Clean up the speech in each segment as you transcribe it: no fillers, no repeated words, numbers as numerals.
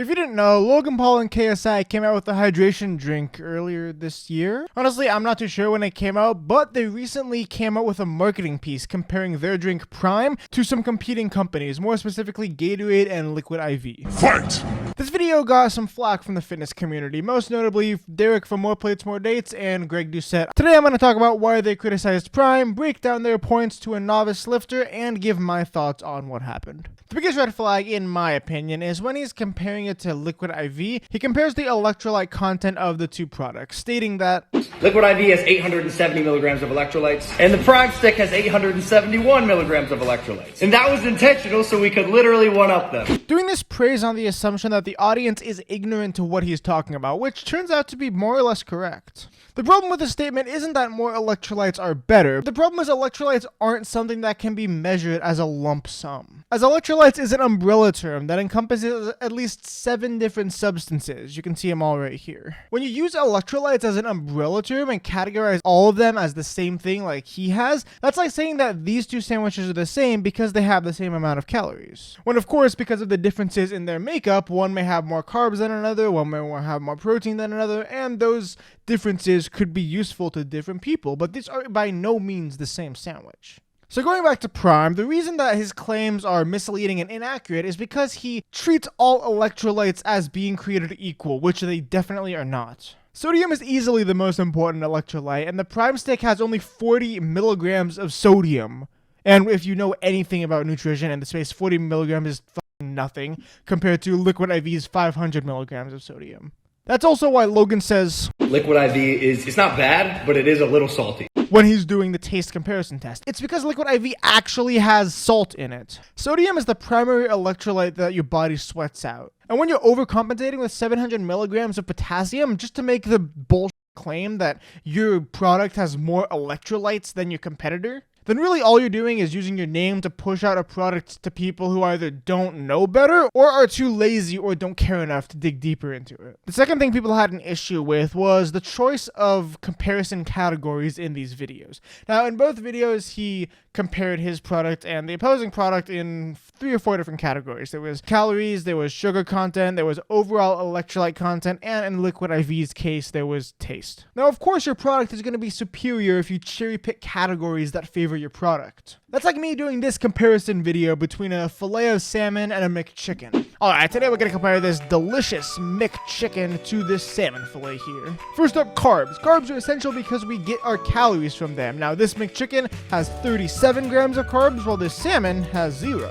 If you didn't know, Logan Paul and KSI came out with a hydration drink earlier this year. Honestly, I'm not too sure when it came out, but they recently came out with a marketing piece comparing their drink Prime to some competing companies, more specifically Gatorade and Liquid IV. Fight! This video got some flack from the fitness community, most notably Derek from More Plates, More Dates and Greg Doucette. Today I'm going to talk about why they criticized Prime, break down their points to a novice lifter, and give my thoughts on what happened. The biggest red flag, in my opinion, is when he's comparing it to Liquid IV, he compares the electrolyte content of the two products, stating that Liquid IV has 870 milligrams of electrolytes, and the Prime Stick has 871 milligrams of electrolytes. And that was intentional, so we could literally one-up them. Doing this preys on the assumption that the audience is ignorant to what he's talking about, which turns out to be more or less correct. The problem with this statement isn't that more electrolytes are better. The problem is electrolytes aren't something that can be measured as a lump sum. As electrolytes is an umbrella term that encompasses at least 7 different substances. You can see them all right here. When you use electrolytes as an umbrella term and categorize all of them as the same thing like he has, that's like saying that these two sandwiches are the same because they have the same amount of calories. When of course, because of the differences in their makeup, one may have more carbs than another, one may have more protein than another, and those differences could be useful to different people, but these are by no means the same sandwich. So going back to Prime, the reason that his claims are misleading and inaccurate is because he treats all electrolytes as being created equal, which they definitely are not. Sodium is easily the most important electrolyte, and the Prime Stick has only 40 milligrams of sodium. And if you know anything about nutrition in the space, 40 milligrams is fucking nothing compared to Liquid IV's 500 milligrams of sodium. That's also why Logan says Liquid IV it's not bad, but it is a little salty. When he's doing the taste comparison test. It's because Liquid IV actually has salt in it. Sodium is the primary electrolyte that your body sweats out. And when you're overcompensating with 700 milligrams of potassium just to make the bullshit claim that your product has more electrolytes than your competitor, then really all you're doing is using your name to push out a product to people who either don't know better or are too lazy or don't care enough to dig deeper into it. The second thing people had an issue with was the choice of comparison categories in these videos. Now, in both videos, he compared his product and the opposing product in 3 or 4 different categories. There was calories, there was sugar content, there was overall electrolyte content, and in Liquid IV's case, there was taste. Now, of course, your product is going to be superior if you cherry pick categories that favor your product. That's like me doing this comparison video between a fillet of salmon and a McChicken. Alright, today we're going to compare this delicious McChicken to this salmon fillet here. First up, carbs. Carbs are essential because we get our calories from them. Now, this McChicken has 37 grams of carbs, while this salmon has 0.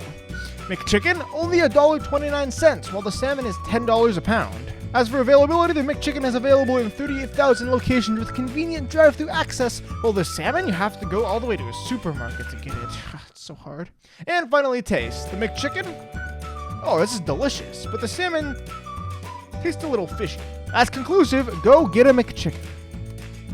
McChicken, only $1.29, while the salmon is $10 a pound. As for availability, the McChicken is available in 38,000 locations with convenient drive-thru access, while the salmon, you have to go all the way to a supermarket to get it. It's so hard. And finally, taste. The McChicken, oh, this is delicious, but the salmon tastes a little fishy. As conclusive, go get a McChicken.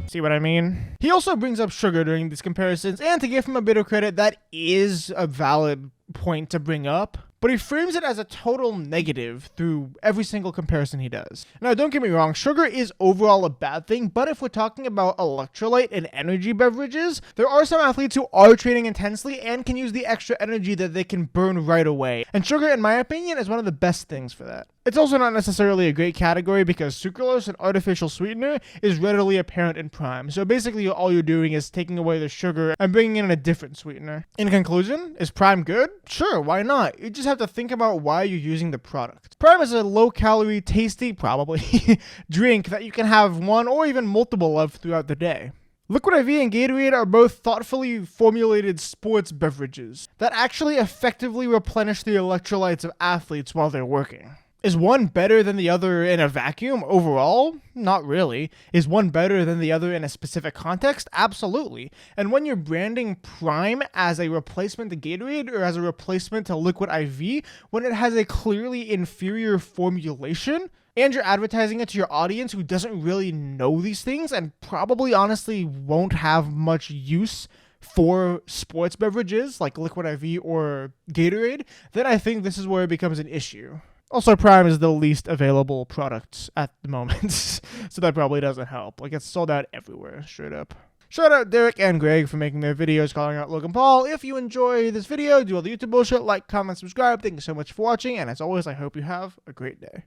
See what I mean? He also brings up sugar during these comparisons, and to give him a bit of credit, that is a valid point to bring up. But he frames it as a total negative through every single comparison he does. Now, don't get me wrong, sugar is overall a bad thing, but if we're talking about electrolyte and energy beverages, there are some athletes who are training intensely and can use the extra energy that they can burn right away. And sugar, in my opinion, is one of the best things for that. It's also not necessarily a great category because sucralose, an artificial sweetener, is readily apparent in Prime. So basically all you're doing is taking away the sugar and bringing in a different sweetener. In conclusion, is Prime good? Sure, why not? You just have to think about why you're using the product. Prime is a low-calorie, tasty, probably, drink that you can have one or even multiple of throughout the day. Liquid IV and Gatorade are both thoughtfully formulated sports beverages that actually effectively replenish the electrolytes of athletes while they're working. Is one better than the other in a vacuum overall? Not really. Is one better than the other in a specific context? Absolutely. And when you're branding Prime as a replacement to Gatorade or as a replacement to Liquid IV, when it has a clearly inferior formulation, and you're advertising it to your audience who doesn't really know these things and probably honestly won't have much use for sports beverages like Liquid IV or Gatorade, then I think this is where it becomes an issue. Also, Prime is the least available product at the moment, so that probably doesn't help. Like, it's sold out everywhere, straight up. Shout out Derek and Greg for making their videos calling out Logan Paul. If you enjoy this video, do all the YouTube bullshit, like, comment, subscribe. Thank you so much for watching, and as always, I hope you have a great day.